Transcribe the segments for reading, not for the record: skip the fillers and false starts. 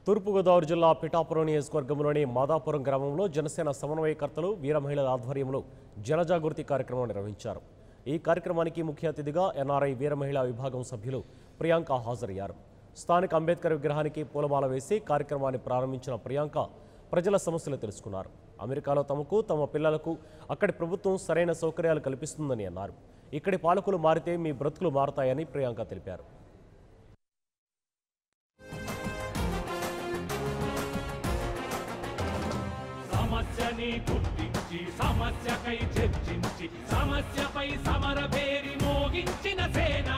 తూర్పుగోదావరి జిల్లా పిఠాపురం నియోజకవర్గంలోని మాదాపురం గ్రామంలో జనసేన సమన్వయకర్తలు వీర మహిళల ఆధ్వర్యంలో జనజాగృతి కార్యక్రమం నిర్వహించారు. ఈ కార్యక్రమానికి ముఖ్య అతిథిగా ఎన్ఆర్ఐ వీర మహిళా విభాగం సభ్యులు ప్రియాంక హాజరయ్యారు. స్థానిక అంబేద్కర్ విగ్రహానికి పూలమాల వేసి కార్యక్రమాన్ని ప్రారంభించిన ప్రియాంక ప్రజల సమస్యలు తెలుసుకున్నారు. అమెరికాలో తమకు తమ పిల్లలకు అక్కడి ప్రభుత్వం సరైన సౌకర్యాలు కల్పిస్తుందని అన్నారు. ఇక్కడి పాలకులు మారితే మీ బ్రతుకులు మారతాయని ప్రియాంక తెలిపారు. సమస్యని గుర్తించి సమస్యకై చర్చించి సమస్యపై సమర పేరి మోగించిన సేన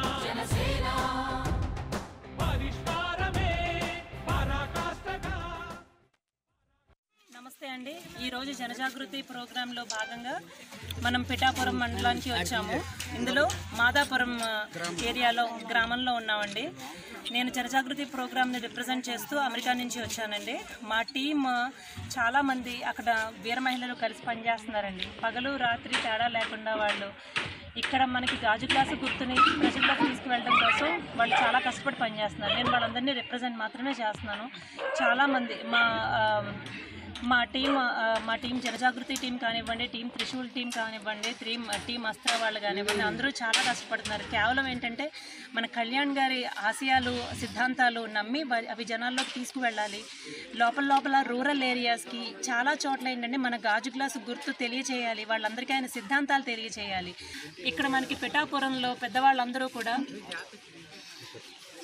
పరిష్కారమే పరాకాష్ఠగా. నమస్తే అండి. ఈరోజు జనజాగృతి ప్రోగ్రాంలో భాగంగా మనం పిఠాపురం మండలానికి వచ్చాము. ఇందులో మాదాపురం ఏరియాలో గ్రామంలో ఉన్నామండి. నేను జనజాగృతి ప్రోగ్రామ్ని రిప్రజెంట్ చేస్తూ అమెరికా నుంచి వచ్చానండి. మా టీం చాలామంది అక్కడ వీర మహిళలు కలిసి పనిచేస్తున్నారండి. పగలు రాత్రి తేడా లేకుండా వాళ్ళు ఇక్కడ మనకి గాజు గ్లాసు గుర్తుని ప్రజల్లోకి తీసుకువెళ్ళడం కోసం వాళ్ళు చాలా కష్టపడి పనిచేస్తున్నారు. నేను వాళ్ళందరినీ రిప్రజెంట్ మాత్రమే చేస్తున్నాను. చాలామంది మా టీం జనజాగృతి టీం కానివ్వండి, టీం త్రిశూల్ టీం కానివ్వండి, టీం అస్త్ర వాళ్ళు కానివ్వండి, అందరూ చాలా కష్టపడుతున్నారు. కేవలం ఏంటంటే మన కళ్యాణ్ గారి ఆశయాలు సిద్ధాంతాలు నమ్మి అవి జనాల్లోకి తీసుకువెళ్ళాలి. లోపల రూరల్ ఏరియాస్కి చాలా చోట్ల ఏంటంటే మన గాజు గ్లాసు గుర్తు తెలియచేయాలి. వాళ్ళందరికీ ఆయన సిద్ధాంతాలు తెలియచేయాలి. ఇక్కడ మనకి పిఠాపురంలో పెద్దవాళ్ళందరూ కూడా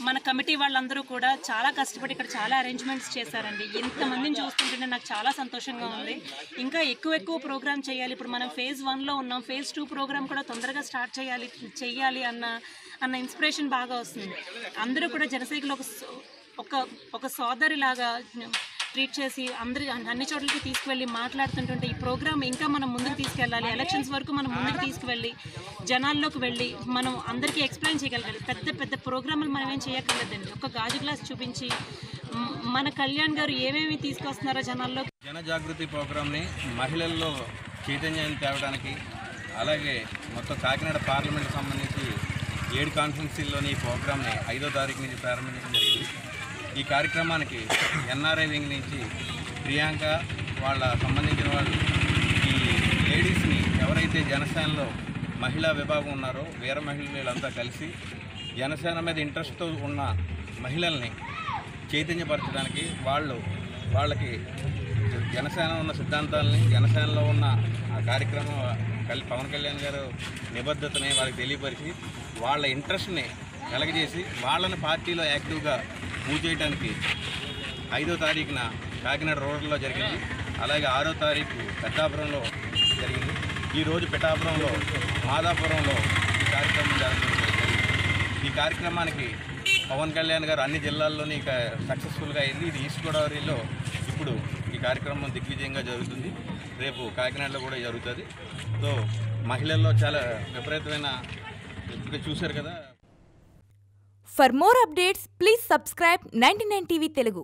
మన కమిటీ వాళ్ళందరూ కూడా చాలా కష్టపడి ఇక్కడ చాలా అరేంజ్మెంట్స్ చేశారండి. ఇంతమందిని చూస్తుంటే నాకు చాలా సంతోషంగా ఉంది. ఇంకా ఎక్కువ ప్రోగ్రామ్ చేయాలి. ఇప్పుడు మనం ఫేజ్ 1లో ఉన్నాం. ఫేజ్ 2 ప్రోగ్రామ్ కూడా తొందరగా స్టార్ట్ చేయాలి అన్న ఇన్స్పిరేషన్ బాగా వస్తుంది. అందరూ కూడా జనసేనలో ఒక సోదరిలాగా ట్రీట్ చేసి అన్ని చోట్లకి తీసుకువెళ్ళి మాట్లాడుతుంటుంటే ఈ ప్రోగ్రామ్ ఇంకా మనం ముందుకు తీసుకెళ్ళాలి. ఎలక్షన్స్ వరకు మనం ముందుకు తీసుకువెళ్ళి జనాల్లోకి వెళ్ళి మనం అందరికీ ఎక్స్ప్లెయిన్ చేయగలగాలి. పెద్ద ప్రోగ్రాములు మనం ఏం చేయక్కర్లేదండి. ఒక గాజు గ్లాస్ చూపించి మన కళ్యాణ్ గారు ఏమేమి తీసుకొస్తున్నారో జనాల్లో. జనజాగృతి ప్రోగ్రామ్ని మహిళల్లో చైతన్యాన్ని తేవడానికి, అలాగే మొత్తం కాకినాడ పార్లమెంట్కి సంబంధించి 7 కాన్ఫరెన్సీల్లోని ఈ ప్రోగ్రామ్ని 5వ తారీఖు నుంచి ప్రారంభించడం జరిగింది. ఈ కార్యక్రమానికి ఎన్ఆర్ఐ వింగ్ నుంచి ప్రియాంక వాళ్ళ సంబంధించిన వాళ్ళు ఈ లేడీస్ని ఎవరైతే జనసేనలో మహిళా విభాగం ఉన్నారో వీర మహిళలంతా కలిసి జనసేన మీద ఇంట్రెస్ట్తో ఉన్న మహిళల్ని చైతన్యపరచడానికి వాళ్ళకి జనసేన ఉన్న సిద్ధాంతాలని, జనసేనలో ఉన్న ఆ కార్యక్రమం పవన్ కళ్యాణ్ గారు నిబద్ధతని వాళ్ళకి తెలియపరిచి వాళ్ళ ఇంట్రెస్ట్ని కలగజేసి వాళ్ళని పార్టీలో యాక్టివ్గా మూవ్ చేయడానికి 5వ తారీఖున కాకినాడ రూరల్లో జరిగింది. అలాగే 6వ తారీఖు పెద్దాపురంలో జరిగింది. ఈరోజు పిఠాపురంలో మాదాపురంలో ఈ కార్యక్రమం జరుగుతుంది. ఈ కార్యక్రమానికి పవన్ కళ్యాణ్ గారు అన్ని జిల్లాల్లోని ఇక సక్సెస్ఫుల్గా అయింది. ఇది ఈస్ట్ గోదావరిలో ఇప్పుడు ఈ కార్యక్రమం దిగ్విజయంగా జరుగుతుంది. రేపు కాకినాడలో కూడా జరుగుతుంది. సో మహిళల్లో చాలా విపరీతమైన ఇప్పుడు చూశారు కదా. For more updates, please subscribe 99 TV Telugu.